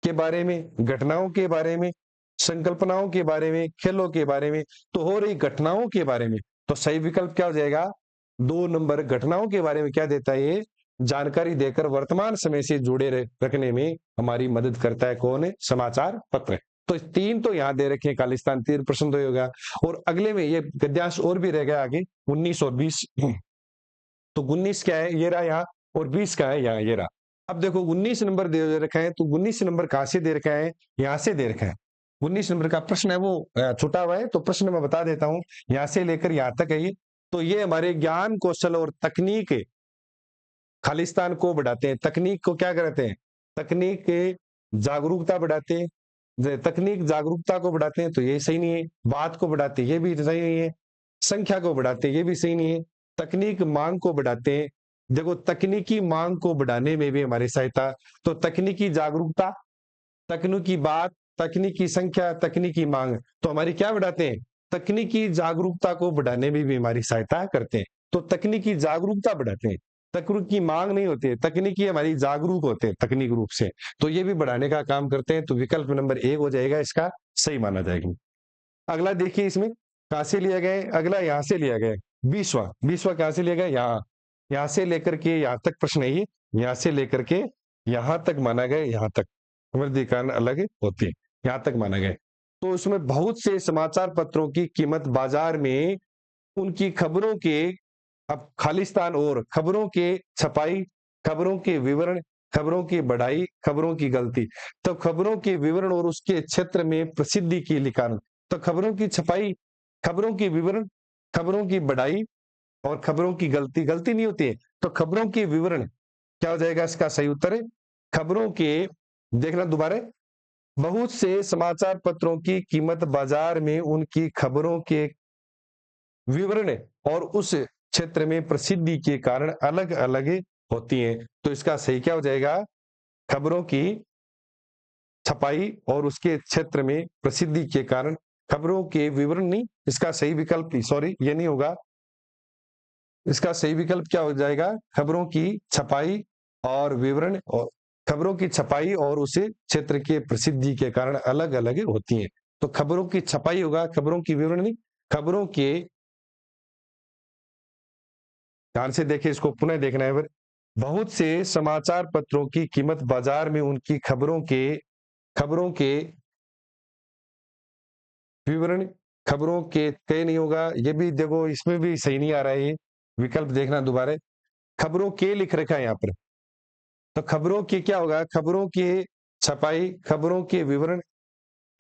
S1: के बारे में, घटनाओं के बारे में, संकल्पनाओं के बारे में, खेलों के बारे में, तो हो रही घटनाओं के बारे में। तो सही विकल्प क्या हो जाएगा, 2 नंबर। घटनाओं के बारे में क्या देता है, ये जानकारी देकर वर्तमान समय से जुड़े रखने में हमारी मदद करता है, कौन है, समाचार पत्र। तो 3 तो यहाँ दे रखे हैं, खालिस्तान 3 प्रश्न तो होगा। और अगले में ये गद्यांश और भी रह गया आगे, 19 और 20। तो 19 क्या है, ये रहा यहाँ, और 20 का है यहाँ, ये रहा। अब देखो 19 नंबर दे रखा है, तो 19 नंबर कहां से दे रखा है, यहां से दे रखा है। 19 नंबर का प्रश्न है वो छुटा हुआ है, तो प्रश्न मैं बता देता हूं, यहां से लेकर यहां तक है ये, तो ये हमारे ज्ञान, कौशल और तकनीक खालिस्तान को बढ़ाते हैं। तकनीक को क्या करते हैं? तकनीक के जागरूकता बढ़ाते हैं। तकनीक जागरूकता को बढ़ाते हैं तो ये सही नहीं है। बात को बढ़ाते हैं, ये भी सही नहीं है। संख्या को बढ़ाते हैं, ये भी सही नहीं है। तकनीक मांग को बढ़ाते हैं। देखो, तकनीकी मांग को बढ़ाने में भी हमारी सहायता, तो तकनीकी जागरूकता, तकनीकी बात, तकनीकी संख्या, तकनीकी मांग, तो हमारी क्या बढ़ाते हैं? तकनीकी जागरूकता को बढ़ाने में भी हमारी सहायता करते हैं। तो तकनीकी जागरूकता बढ़ाते हैं, तकनीकी मांग नहीं होती है, तकनीकी हमारी जागरूक होते हैं तकनीक रूप से, तो ये भी बढ़ाने का काम करते हैं। तो विकल्प नंबर 1 हो जाएगा, इसका सही माना जाएगा। अगला देखिए, इसमें कहां से लिया गया है? अगला यहां से लिया गया है। 20वां कहां से लिया गया? यहां से लेकर के यहां तक प्रश्न है ये, यहां से लेकर के यहां तक माना गया, यहां तक वर्गीकरण अलग होती है, यहां तक माना गया। तो उसमें बहुत से समाचार पत्रों की कीमत बाजार में उनकी खबरों के, अब खालिस्तान और खबरों के छपाई, खबरों के विवरण, खबरों की बढ़ाई, खबरों की गलती, तो खबरों के विवरण और उसके क्षेत्र में प्रसिद्धि के लिए कारण, तो खबरों की छपाई, खबरों की विवरण, खबरों की बढ़ाई और खबरों की गलती, गलती नहीं होती है, तो खबरों के विवरण क्या हो जाएगा? इसका सही उत्तर है खबरों के, देखना दोबारा, बहुत से समाचार पत्रों की कीमत बाजार में उनकी खबरों के विवरण और उस क्षेत्र में प्रसिद्धि के कारण अलग अलग होती हैं। तो इसका सही क्या हो जाएगा? खबरों की छपाई और उसके क्षेत्र में प्रसिद्धि के कारण, खबरों के विवरण नहीं, इसका सही विकल्प, सॉरी ये नहीं होगा, इसका सही विकल्प क्या हो जाएगा? खबरों की छपाई और विवरण, और खबरों की छपाई और उसे क्षेत्र के प्रसिद्धि के कारण अलग अलग होती हैं। तो खबरों की छपाई होगा, खबरों की विवरण नहीं, खबरों के, ध्यान से देखिए, इसको पुनः देखना है। बहुत से समाचार पत्रों की कीमत बाजार में उनकी खबरों के विवरण, खबरों के तय नहीं होगा, ये भी देखो इसमें भी सही नहीं आ रहा है ये विकल्प, देखना दोबारा, खबरों के लिख रखा है यहाँ पर, तो खबरों के क्या होगा? खबरों के छपाई, खबरों के विवरण,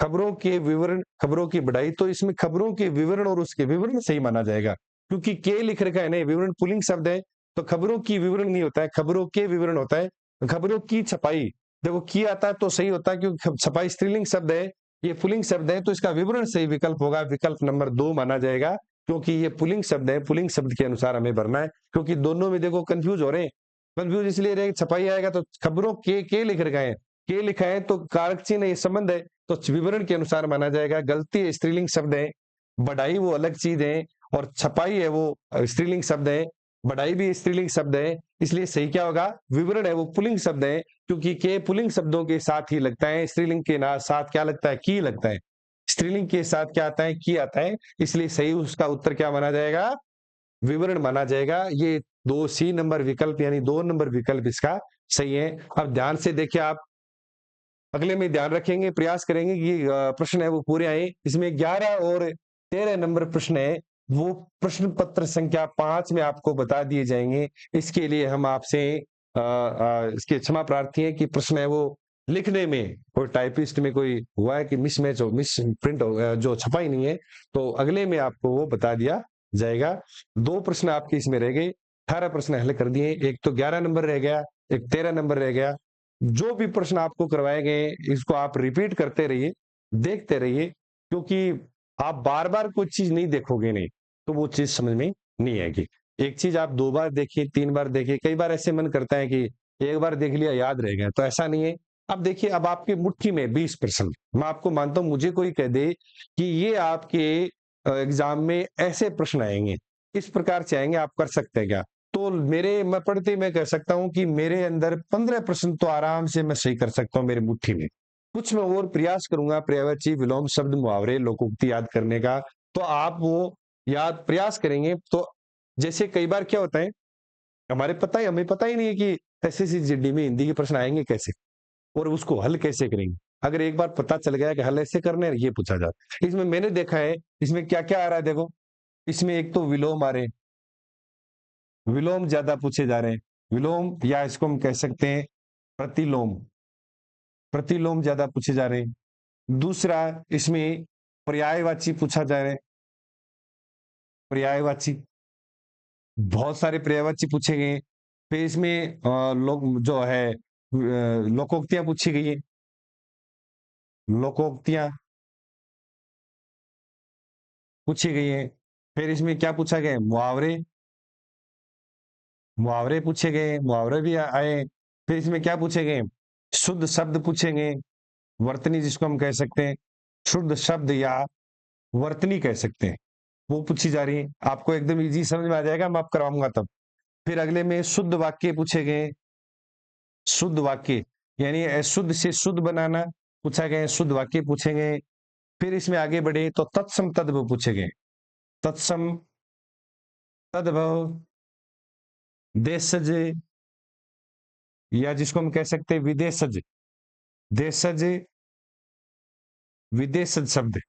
S1: खबरों के विवरण, खबरों की बढ़ाई, तो इसमें खबरों के विवरण और उसके विवरण सही माना जाएगा, क्योंकि के लिख रखा है ना, विवरण पुल्लिंग शब्द है, तो खबरों की विवरण नहीं होता है, खबरों के विवरण होता है। खबरों की छपाई, देखो की आता है तो सही होता है, क्योंकि छपाई स्त्रीलिंग शब्द है, ये पुल्लिंग शब्द है, तो इसका विवरण सही विकल्प होगा, विकल्प नंबर 2 माना जाएगा, क्योंकि ये पुल्लिंग शब्द है, पुल्लिंग शब्द के अनुसार हमें भरना है, क्योंकि दोनों में देखो कंफ्यूज हो रहे हैं। कंफ्यूज इसलिए रहे, छपाई आएगा तो खबरों के लिख रखा है, के लिखा है तो कारक चिन्ह ये संबंध है, तो विवरण के अनुसार माना जाएगा। गलती स्त्रीलिंग शब्द है, बढ़ाई वो अलग चीज है, और छपाई है वो स्त्रीलिंग शब्द है, बढ़ाई भी स्त्रीलिंग शब्द है, इसलिए सही क्या होगा? विवरण है वो पुल्लिंग शब्द है, क्योंकि के पुल्लिंग शब्दों के साथ ही लगता है, स्त्रीलिंग के साथ क्या लगता है? की लगता है, स्त्रीलिंग के साथ क्या आता है? की आता है, इसलिए सही उसका उत्तर क्या माना जाएगा? विवरण माना जाएगा। ये 2 सी नंबर विकल्प, यानी 2 नंबर विकल्प इसका सही है। अब ध्यान से देखिए, आप अगले में ध्यान रखेंगे, प्रयास करेंगे कि प्रश्न है वो पूरे आए। इसमें 11 और 13 नंबर प्रश्न है, वो प्रश्न पत्र संख्या 5 में आपको बता दिए जाएंगे। इसके लिए हम आपसे इसकी क्षमा प्रार्थी है कि प्रश्न है वो लिखने में कोई टाइपिस्ट में कोई हुआ है कि मिसमैच हो, मिस प्रिंट हो, जो छपा ही नहीं है, तो अगले में आपको वो बता दिया जाएगा। 2 प्रश्न आपके इसमें रह गए, 18 प्रश्न हल कर दिए, एक तो 11 नंबर रह गया, एक 13 नंबर रह गया। जो भी प्रश्न आपको करवाए गए इसको आप रिपीट करते रहिए, देखते रहिए, क्योंकि आप बार बार कोई चीज नहीं देखोगे नहीं तो वो चीज समझ में नहीं आएगी। एक चीज आप 2 बार देखिए, 3 बार देखिए, कई बार ऐसे मन करता है कि एक बार देख लिया याद रह गया, तो ऐसा नहीं है। अब देखिए, अब आपकी मुट्ठी में 20%, मैं आपको मानता हूं, मुझे कोई कह दे कि ये आपके एग्जाम में ऐसे प्रश्न आएंगे, इस प्रकार से आएंगे, आप कर सकते हैं क्या? तो मैं पढ़ते मैं कह सकता हूं कि मेरे अंदर 15% तो आराम से मैं सही कर सकता हूं मेरी मुट्ठी में। कुछ मैं और प्रयास करूंगा, पर्यायवाची, विलोम शब्द, मुहावरे, लोकोक्ति याद करने का, तो आप वो याद प्रयास करेंगे तो, जैसे कई बार क्या होता है, हमें पता ही नहीं है कि एसएससी जीडी में हिंदी के प्रश्न आएंगे कैसे और उसको हल कैसे करेंगे। अगर एक बार पता चल गया कि हल ऐसे करने हैं, ये पूछा जाता है। इसमें मैंने देखा है, इसमें क्या क्या आ रहा है देखो, इसमें एक तो विलोम आ रहे हैं, विलोम ज्यादा पूछे जा रहे हैं, विलोम, या इसको हम कह सकते हैं प्रतिलोम, प्रतिलोम ज्यादा पूछे जा रहे हैं। दूसरा, इसमें पर्यायवाची पूछा जा रहा है, पर्यायवाची, बहुत सारे पर्यायवाची पूछे गए हैं। फिर इसमें लोग जो है लोकोक्तियां पूछी गई है। लोकोक्तियां पूछी गई हैं। फिर इसमें क्या पूछा गया है? मुहावरे। मुहावरे पूछे गए, मुहावरे भी आए। फिर इसमें क्या पूछे गए? शुद्ध शब्द पूछे गए, वर्तनी जिसको हम कह सकते हैं, शुद्ध शब्द या वर्तनी कह सकते हैं, वो पूछी जा रही है। आपको एकदम इजी समझ में आ जाएगा, मैं आप करवाऊंगा तब। फिर अगले में शुद्ध वाक्य पूछे गए। शुद्ध वाक्य यानी अशुद्ध से शुद्ध बनाना पूछा गया, शुद्ध वाक्य पूछे गए। फिर इसमें आगे बढ़े तो तत्सम तद्भव पूछे गए। तत्सम तद्भव, देशज, या जिसको हम कह सकते हैं विदेशज। देशज, विदेशज शब्द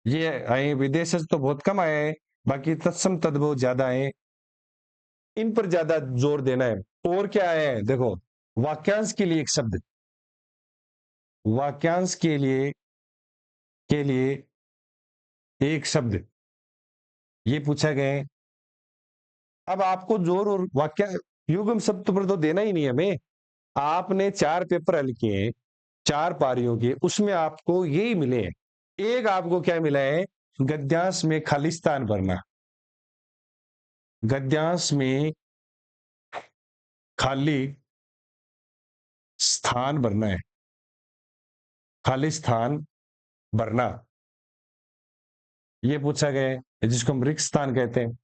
S1: ये आए। विदेशज तो बहुत कम आए हैं, बाकी तत्सम तद्भव ज्यादा आए। इन पर ज्यादा जोर देना है। और क्या है देखो, वाक्यांश के लिए एक शब्द, वाक्यांश के लिए एक शब्द ये पूछा गया है। अब आपको जोर और वाक्य युग्म शब्द पर तो देना ही नहीं हमें। आपने 4 पेपर हल किए हैं, 4 पारियों के, उसमें आपको यही मिले हैं। एक आपको क्या मिला है? गद्यांश में खालिस्तान भरना। गद्यांश में खाली स्थान भरना है। खाली स्थान भरना ये पूछा गया है, जिसको हम रिक्त स्थान कहते हैं।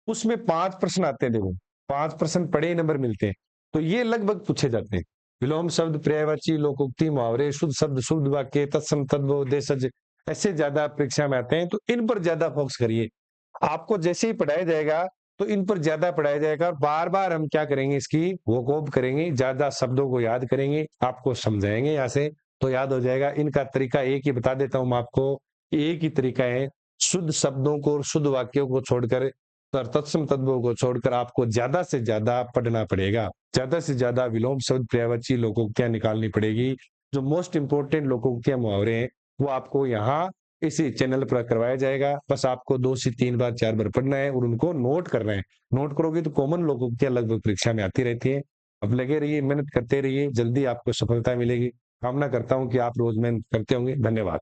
S1: उसमें 5 प्रश्न आते हैं। देखो 5 प्रश्न पढ़े ही नंबर मिलते हैं, तो ये लगभग पूछे जाते हैं। विलोम शब्द, पर्यायवाची, लोकोक्ति, मुहावरे, शुद्ध शब्द, शुद्ध वाक्य, तत्सम तद्भव, देशज, ऐसे ज्यादा परीक्षा में आते हैं। तो इन पर ज्यादा फोकस करिए। आपको जैसे ही पढ़ाया जाएगा तो इन पर ज्यादा पढ़ाया जाएगा, और बार बार हम क्या करेंगे, इसकी वोकोब करेंगे, ज्यादा शब्दों को याद करेंगे, आपको समझाएंगे यहाँ से तो याद हो जाएगा। इनका तरीका एक ही बता देता हूं मैं आपको, एक ही तरीका है। शुद्ध शब्दों को और शुद्ध वाक्यों को छोड़कर, तत्सम तद्भव को छोड़कर आपको ज्यादा से ज्यादा पढ़ना पड़ेगा। ज्यादा से ज्यादा विलोम शब्द, पर्यायवाची, लोकोक्तियां निकालनी पड़ेगी। जो मोस्ट इंपोर्टेंट लोकोक्तियां, मुहावरे हैं, वो आपको यहाँ इसी चैनल पर करवाया जाएगा। बस आपको 2 से 3 बार 4 बार पढ़ना है और उनको नोट करना है। नोट करोगे तो कॉमन लोकोक्तियां लगभग परीक्षा में आती रहती है। अब लगे रहिए, मेहनत करते रहिए, जल्दी आपको सफलता मिलेगी। कामना करता हूं कि आप रोज मेहनत करते होंगे। धन्यवाद।